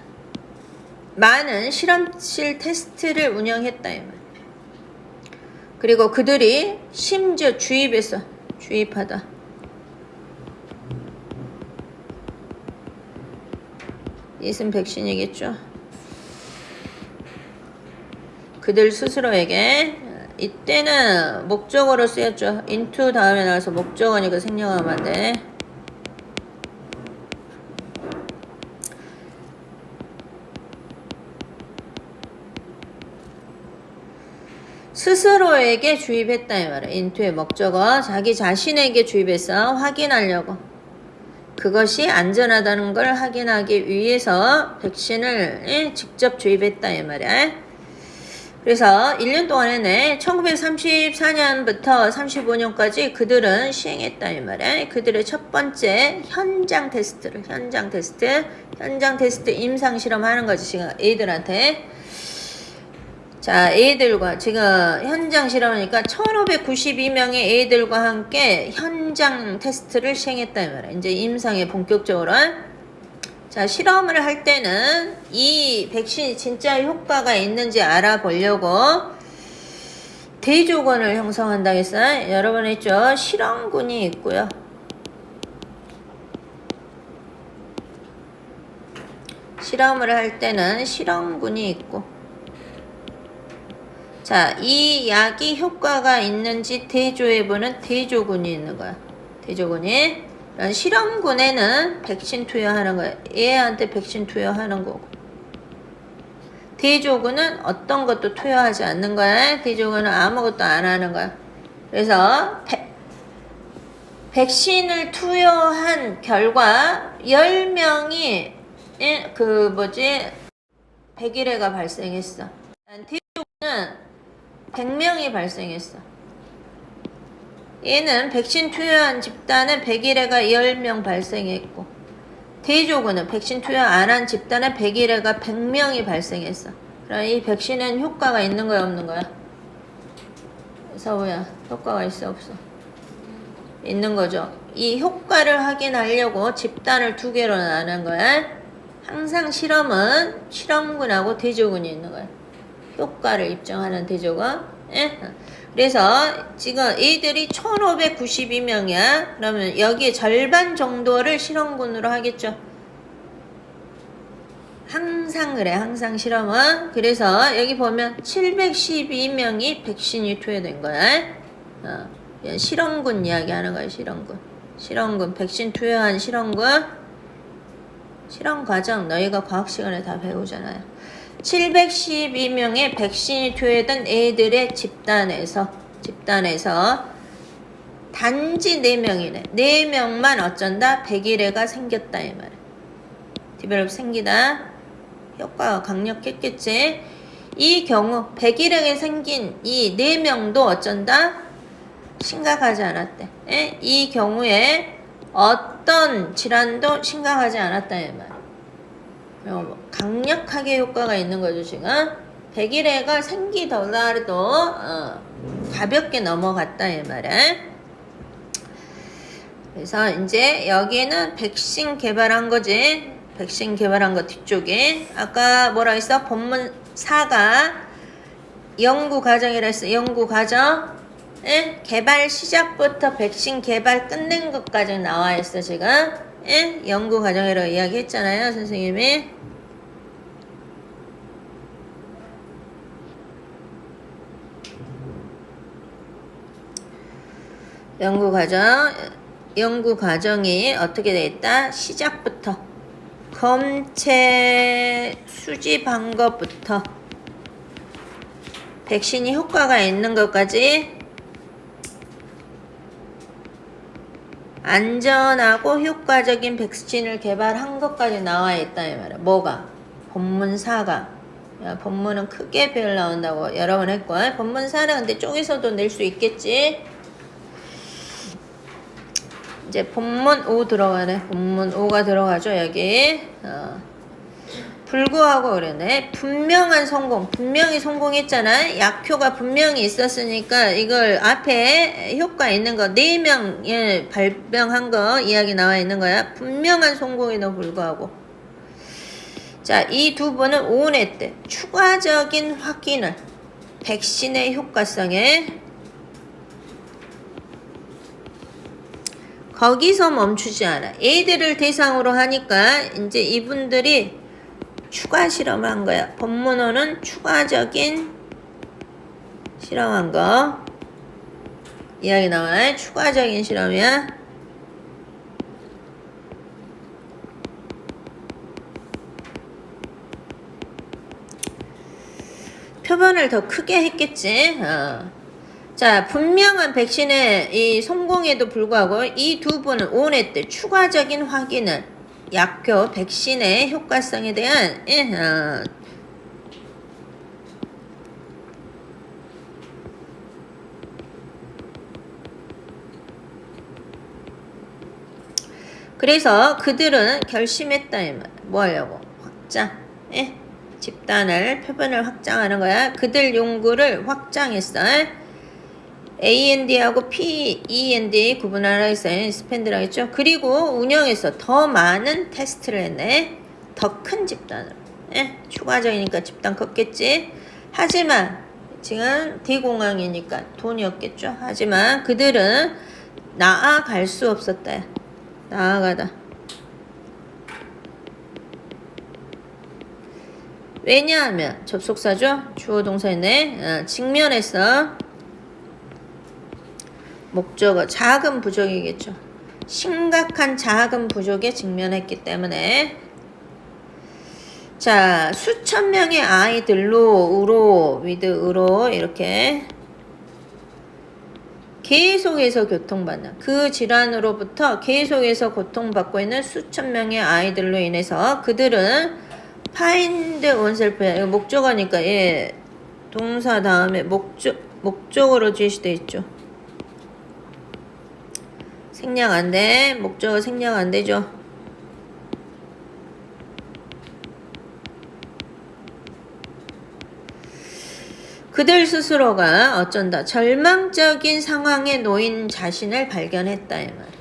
많은 실험실 테스트를 운영했다 이 말. 그리고 그들이 심지어 주입하다. it은 백신이겠죠. 그들 스스로에게 이때는 목적어로 쓰였죠. into 다음에 나와서 목적어니까 생략하면 안 돼. 스스로에게 주입했다 이 말이야. into의 목적어 자기 자신에게 주입해서 확인하려고. 그것이 안전하다는 걸 확인하기 위해서 백신을 직접 주입했다 이 말이야. 그래서 1년 동안에는 1934년부터 35년까지 그들은 시행했다 이 말이야. 그들의 첫 번째 현장 테스트 임상 실험하는 거지 지금 애들한테. 자, 애들과 지금 현장 실험하니까 1592명의 애들과 함께 현장 테스트를 시행했다 이 말이야. 이제 임상에 본격적으로. 자, 실험을 할 때는 이 백신이 진짜 효과가 있는지 알아보려고 대조군을 형성한다 했어요. 여러분 했죠? 실험군이 있고요. 실험을 할 때는 실험군이 있고. 자, 이 약이 효과가 있는지 대조해보는 대조군이 있는 거야. 대조군이. 실험군에는 백신 투여하는 거야. 얘한테 백신 투여하는 거고. 대조군은 어떤 것도 투여하지 않는 거야. 대조군은 아무것도 안 하는 거야. 그래서 백신을 투여한 결과 10명이 100일에가 발생했어. 대조군은 100명이 발생했어. 얘는 백신 투여한 집단은 100일에가 10명 발생했고, 대조군은 백신 투여 안 한 집단은 100일에가 100명이 발생했어. 그럼 이 백신은 효과가 있는 거야 없는 거야? 서우야, 효과가 있어 없어? 있는 거죠. 이 효과를 확인하려고 집단을 두 개로 나눈 거야. 항상 실험은 실험군하고 대조군이 있는 거야. 효과를 입증하는 대조군. 그래서 지금 애들이 1592명이야. 그러면 여기에 절반 정도를 실험군으로 하겠죠. 항상 그래. 항상 실험은. 그래서 여기 보면 712명이 백신이 투여된 거야. 실험군 이야기 하는 거야. 실험군. 백신 투여한 실험군. 실험 과정 너희가 과학 시간에 다 배우잖아요. 712명의 백신이 투여된 애들의 집단에서 단지 4명이네. 4명만 어쩐다? 100일에가 생겼다 이 말이야. 디벨롭 생기다. 효과가 강력했겠지. 이 경우 100일에게 생긴 이 4명도 어쩐다? 심각하지 않았대. 이 경우에 어떤 질환도 심각하지 않았다 이 말이야. 강력하게 효과가 있는 거죠 지금. 100일에가 생기더라도 가볍게 넘어갔다 이 말이야. 그래서 이제 여기는 백신 개발한 거지. 백신 개발한 거 뒤쪽에 아까 뭐라 했어? 본문 4가 연구 과정이라 했어. 연구 과정. 개발 시작부터 백신 개발 끝낸 것까지 나와 있어 지금. 연구 과정이라고 이야기했잖아요 선생님이. 연구 과정이 어떻게 돼 있다? 시작부터 검체 수집한 것부터 백신이 효과가 있는 것까지 안전하고 효과적인 백신을 개발한 것까지 나와 있다 이 말이야. 뭐가? 본문 4가. 야, 본문은 크게 별 나온다고 여러 번 했고, 본문 4는 근데 쪼개서도 낼 수 있겠지. 이제 본문 5 들어가네. 본문 5가 들어가죠 여기. 불구하고 그러네. 분명한 성공. 분명히 성공했잖아. 약효가 분명히 있었으니까 이걸 앞에 효과 있는 거 4명 발병한 거 이야기 나와 있는 거야. 분명한 성공에도 불구하고. 자, 이 두 분은 오운했대. 추가적인 확인을 백신의 효과성에 거기서 멈추지 않아. 애들을 대상으로 하니까 이제 이분들이 추가 실험을 한 거야. 본문어는 추가적인 실험한 거 이야기 나와. 추가적인 실험이야. 표본을 더 크게 했겠지. 자, 분명한 백신의 이 성공에도 불구하고 이 두 분은 오냈대. 추가적인 확인을 약효 백신의 효과성에 대한 그래서 그들은 결심했다 이 말. 뭐 하려고? 확장. 집단을 표본을 확장하는 거야. 그들 연구를 확장했어. AND하고 PEND 구분하라 했어요. 스펜드라 했죠. 그리고 운영해서 더 많은 테스트를 했네. 더 큰 집단으로. 추가적이니까 집단 컸겠지. 하지만 지금 대공황이니까 돈이 없겠죠. 하지만 그들은 나아갈 수 없었다. 나아가다. 왜냐하면 접속사죠. 주어 동사인데 직면해서 목적어 자금 부족이겠죠. 심각한 자금 부족에 직면했기 때문에 자 수천 명의 아이들로 위드으로 이렇게 계속해서 고통받는 그 질환으로부터 계속해서 고통받고 있는 수천 명의 아이들로 인해서 그들은 find oneself 목적어니까 동사 다음에 목적어로 지시돼 있죠. 생략 안 돼. 목적어 생략 안 되죠. 그들 스스로가 어쩐다. 절망적인 상황에 놓인 자신을 발견했다. 이 말.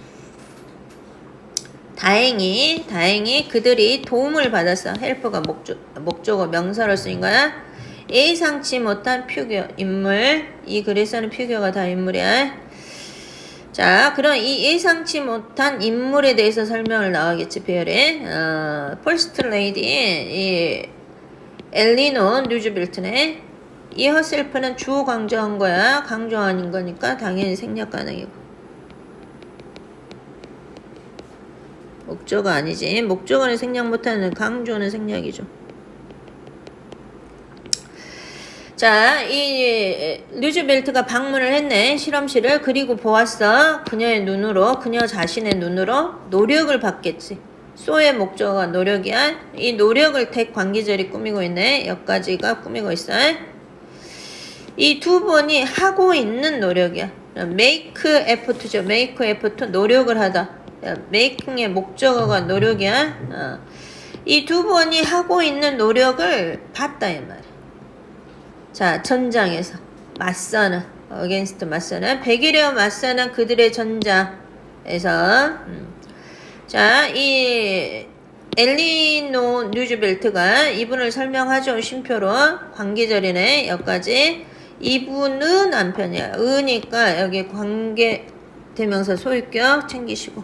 다행히 그들이 도움을 받았어. 헬프가 목적어 명사로 쓰인 거야. 예상치 못한 표교, 인물. 이 글에서는 표교가 다 인물이야. 자, 그럼 이 예상치 못한 인물에 대해서 설명을 나가겠지, 배열에. 퍼스트 레이디, 이 엘리노 뉴즈빌트네. 이 허셀프는 주어 강조한 거야. 강조 아닌 거니까 당연히 생략 가능이고. 목적어 아니지. 목적어는 생략 못하는 강조는 생략이죠. 자, 이 루즈벨트가 방문을 했네. 실험실을. 그리고 보았어. 그녀 자신의 눈으로 노력을 받겠지. 소의 목적어가 노력이야. 이 노력을 대관계절이 꾸미고 있네. 여기까지가 꾸미고 있어. 이 두 번이 하고 있는 노력이야. make effort죠. make effort 노력을 하다. making의 목적어가 노력이야. 이 두 번이 하고 있는 노력을 봤다 이 말이야. 자, 전장에서 맞서는 against 맞서는 백일에 맞서는 그들의 전장에서 자, 이 엘리노 뉴즈벨트가 이분을 설명하죠. 쉼표로 관계절이네. 여기까지. 이분은 남편이야. 으니까 여기 관계 대명사 소유격 챙기시고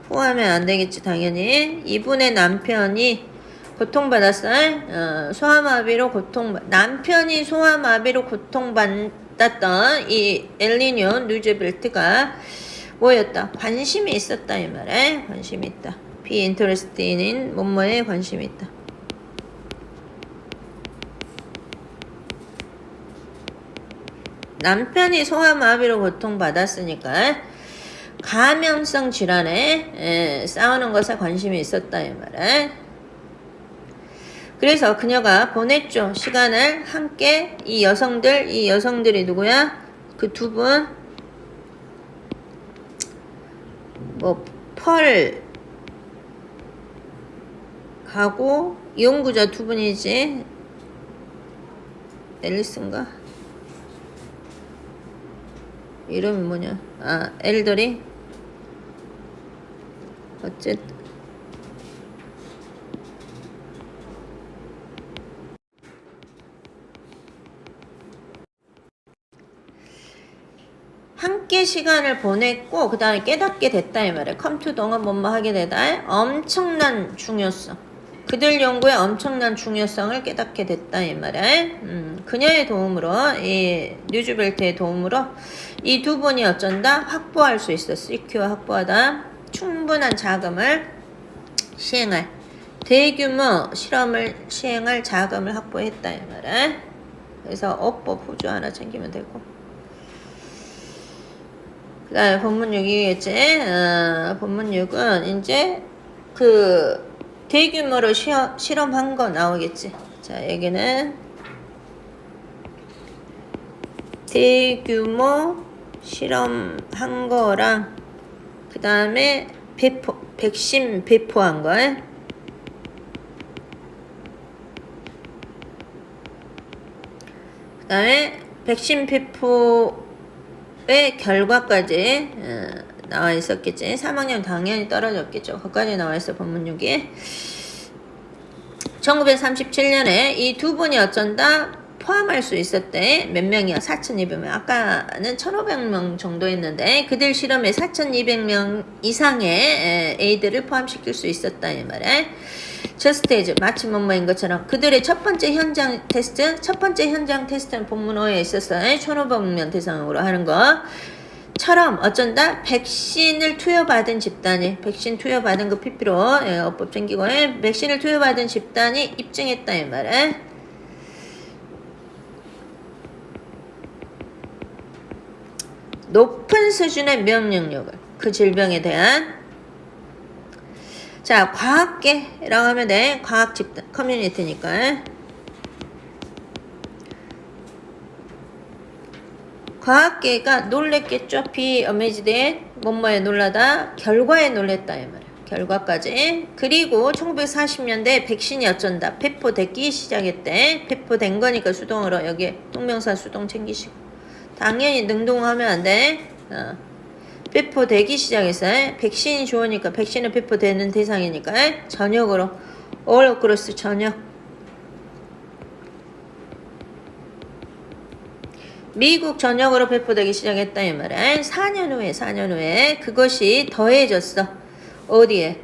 포함하면 안 되겠지 당연히. 이분의 남편이 고통받았어. 소아마비로 남편이 소아마비로 고통받았던 이 엘리뇨 뉴즈벨트가 뭐였다? 관심이 있었다 이 말에. 관심이 있다. be interested in 뭐뭐에 관심이 있다. 남편이 소아마비로 고통받았으니까 감염성 질환에 싸우는 것에 관심이 있었다 이 말에. 그래서 그녀가 보냈죠. 시간을 함께 이 여성들이 누구야? 그 두 분 펄 가고 연구자 두 분이지. 앨리슨가? 이름이 뭐냐? 엘더리? 어쨌든 함께 시간을 보냈고 그 다음에 깨닫게 됐다 이 말이야. 컴투 동안 뭐뭐 하게 되다. 엄청난 중요성. 그들 연구의 엄청난 중요성을 깨닫게 됐다 이 말에. 그녀의 도움으로 이 뉴즈벨트의 도움으로 이 두 분이 어쩐다 확보할 수 있어. 시큐어 확보하다. 충분한 자금을 시행할 대규모 실험을 시행할 자금을 확보했다 이 말에. 그래서 어법 후주 하나 챙기면 되고. 그 다음에 본문 6이겠지. 본문 6은 이제 그 대규모로 실험한 거 나오겠지. 자, 여기는 대규모 실험한 거랑 그 다음에 백신 배포한 거. 그 다음에 백신 배포의 결과까지 나와 있었겠지. 사망률 당연히 떨어졌겠죠. 거기까지 나와 있어 본문 6이. 1937년에 이 두 분이 어쩐다 포함할 수 있었대. 몇 명이야? 4,200명. 아까는 1,500명 정도 했는데 그들 실험에 4,200명 이상의 에이드를 포함시킬 수 있었다 이 말에. 저스테이즈 마치 뭐뭐인 것처럼 그들의 첫 번째 현장 테스트는 본문 5에 있었어. 1,500명 대상으로 하는 거 처럼 어쩐다 백신을 투여받은 집단이 백신 투여받은 거 PP로 어법 챙기고 백신을 투여받은 집단이 입증했다 이 말에. 높은 수준의 면역력을 그 질병에 대한. 자, 과학계라고 하면 돼. 과학 집단 커뮤니티니까. 과학계가 놀랬겠죠. be amazed 뭐뭐에 놀라다 결과에 놀랬다 이 말이야. 결과까지. 그리고 1940년대 백신이 어쩐다 배포되기 시작했대. 배포된 거니까 수동으로 여기 동명사 수동 챙기시고. 당연히 능동하면 안 돼. 배포되기 시작했어요. 백신이 좋으니까 백신은 배포되는 대상이니까 전역으로 all across 전역. 미국 전역으로 배포되기 시작했다 이 말이야. 4년 후에 그것이 더해졌어. 어디에?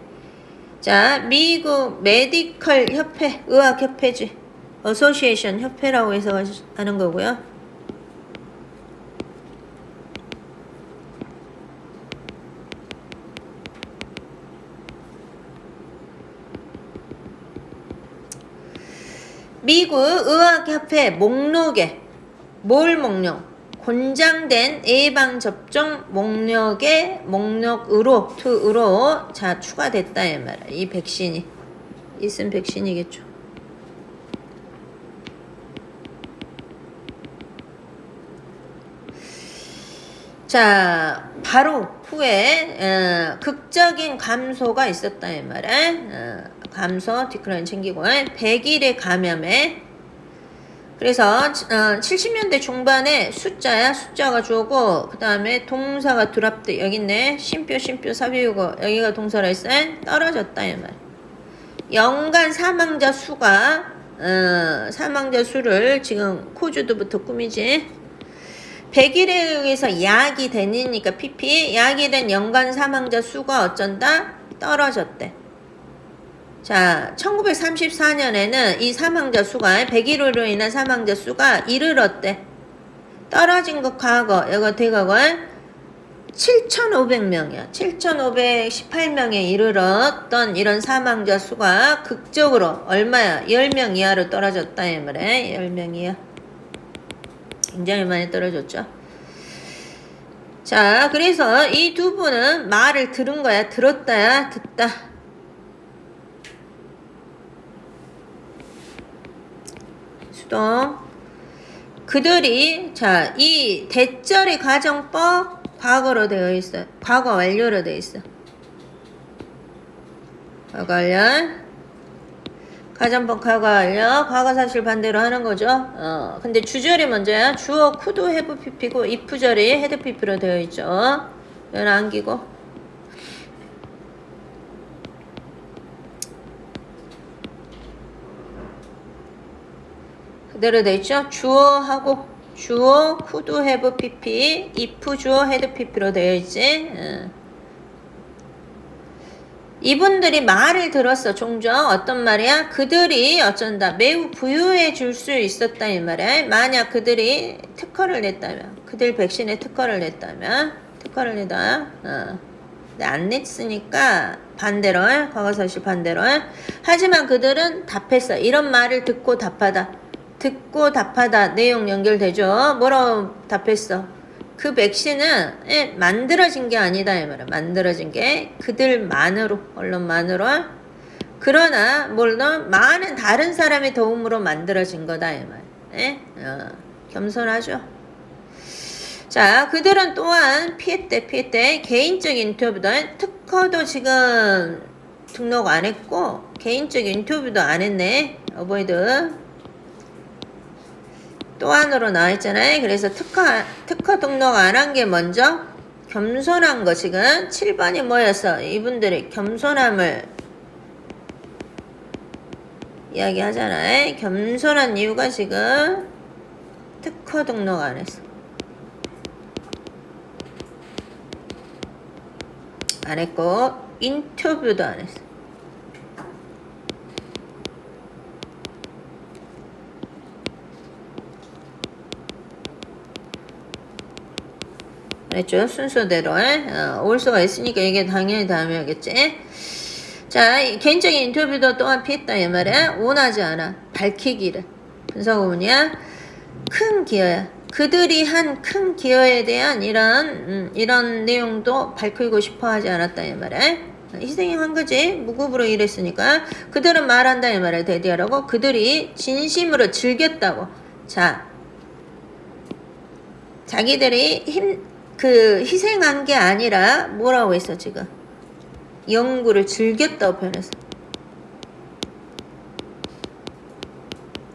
자, 미국 메디컬 협회, 의학협회지. 어소시에이션 협회라고 해서 하는 거고요. 미국 의학협회 목록에 뭘 목록? 권장된 예방접종 목록으로 자 추가됐다 이 말이야. 이 백신이 있은 백신이겠죠. 자, 바로 후에 극적인 감소가 있었다 이 말이야. 감소 디클라인 챙기고 100일의 감염에. 그래서 70년대 중반에 숫자가 주어고 그 다음에 동사가 드랍돼. 여기 있네. 쉼표 사비우고 여기가 동사라 했어. 떨어졌다 이 말. 연간 사망자 수가 사망자 수를 지금 코주드부터 꾸미지. 100일에 의해서 약이 되니까 PP 약이 된 연간 사망자 수가 어쩐다 떨어졌대. 자, 1934년에는 이 사망자 수가 100일로 인한 사망자 수가 이르렀대. 떨어진 것 과거, 이거 대과거 7,500명이야. 7,518명에 이르렀던 이런 사망자 수가 극적으로 얼마야? 10명 이하로 떨어졌다 이 말에. 10명 이하. 굉장히 많이 떨어졌죠. 자, 그래서 이 두 분은 말을 들은 거야? 들었다야? 듣다? 그들이 자, 이 대절의 가정법 과거로 되어 있어. 과거 완료로 되어 있어. 과거 완료. 가정법 과거 완료. 과거 사실 반대로 하는 거죠. 근데 주절이 먼저야. 주어 could have pp고 if절이 had pp로 되어 있죠. 이건 안기고. 그대로 돼 있죠? 주어하고 주어 could have pp, if 주어 had pp로 되어 있지. 이분들이 말을 들었어. 종종 어떤 말이야? 그들이 어쩐다. 매우 부유해 줄 수 있었다 이 말이야. 만약 그들이 특허를 냈다면, 그들 백신에 특허를 냈다면, 특허를 내다. 근데 안 냈으니까 반대로, 과거사실 반대로. 하지만 그들은 답했어. 이런 말을 듣고 답하다. 듣고 답하다. 내용 연결되죠. 뭐라고 답했어? 그 백신은 만들어진 게 아니다 이 말이야. 만들어진 게 그들만으로, 언론만으로. 그러나 물론 많은 다른 사람의 도움으로 만들어진 거다 이 말. 겸손하죠. 자, 그들은 또한 피했대. 개인적 인터뷰도, 특허도 지금 등록 안 했고 개인적 인터뷰도 안 했네. 어보이드 또 안으로 나와 있잖아요. 그래서 특허 등록 안 한 게 먼저 겸손한 거. 지금 7번이 뭐였어? 이분들이 겸손함을 이야기하잖아요. 겸손한 이유가 지금 특허 등록 안 했어. 안 했고 인터뷰도 안 했어. 그랬죠? 순서대로 올 수가 있으니까 이게 당연히 다음에 하겠지. 자, 개인적인 인터뷰도 또한 피했다 이 말이야. 원하지 않아. 밝히기를. 분석어문이야. 큰 기여야. 그들이 한 큰 기여에 대한 이런 내용도 밝히고 싶어 하지 않았다 이 말이야. 희생이 한 거지. 무급으로 일했으니까. 그들은 말한다 이 말이야. 대디하라고. 그들이 진심으로 즐겼다고. 자, 자기들이 희생한 게 아니라 뭐라고 했어 지금? 연구를 즐겼다고 표현했어.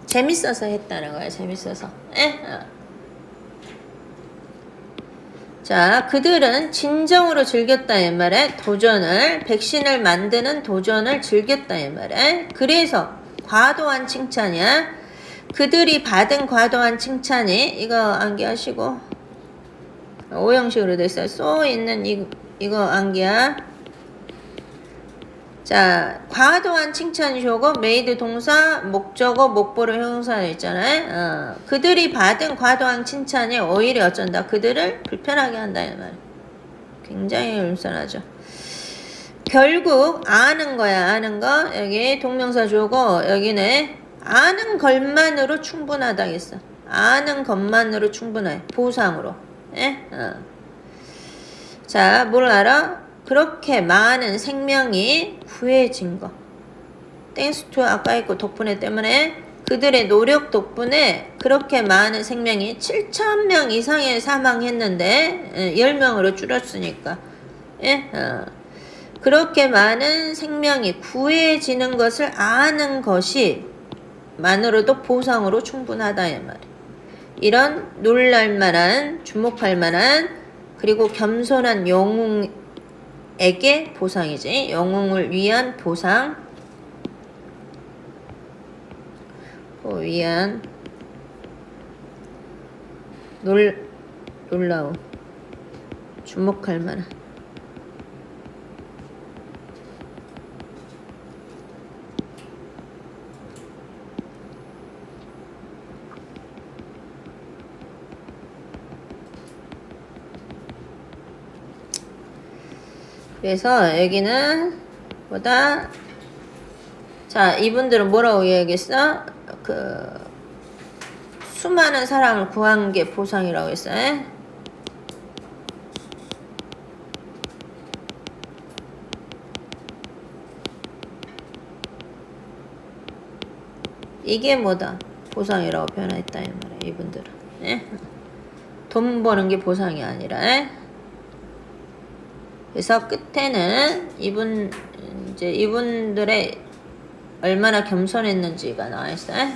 재밌어서 했다는 거야. 재밌어서. 자, 그들은 진정으로 즐겼다 이 말에 백신을 만드는 도전을 즐겼다 이 말에. 그래서 과도한 칭찬이야. 그들이 받은 과도한 칭찬이 이거 암기하시고 오형식으로 됐어요. 쏘 있는 이거 암기야. 자, 과도한 칭찬이고 메이드 동사, 목적어, 목보로 형용사 있잖아요. 그들이 받은 과도한 칭찬이 오히려 어쩐다. 그들을 불편하게 한다 이 말. 굉장히 음선하죠. 결국 아는 거야. 아는 거. 여기 동명사 주고 여기는 아는 것만으로 충분하다 했어. 아는 것만으로 충분해. 보상으로. 자, 뭘 알아? 그렇게 많은 생명이 구해진 거. 땡스 투 아까 있고 덕분에 때문에 그들의 노력 덕분에 그렇게 많은 생명이 7,000명 이상이 사망했는데 10명으로 줄었으니까. 그렇게 많은 생명이 구해지는 것을 아는 것이 만으로도 보상으로 충분하다 이 말이야. 이런 놀랄만한, 주목할 만한, 그리고 겸손한 영웅에게 보상이지. 영웅을 위한 보상. 위한 놀라운, 주목할 만한. 그래서 여기는 보다 자, 이분들은 뭐라고 이야기했어? 수많은 사람을 구한 게 보상이라고 했어요. 이게 뭐다? 보상이라고 표현했다 이 말이야. 이분들은. 돈 버는 게 보상이 아니라. 그래서 끝에는 이분들의 얼마나 겸손했는지가 나와 있어요.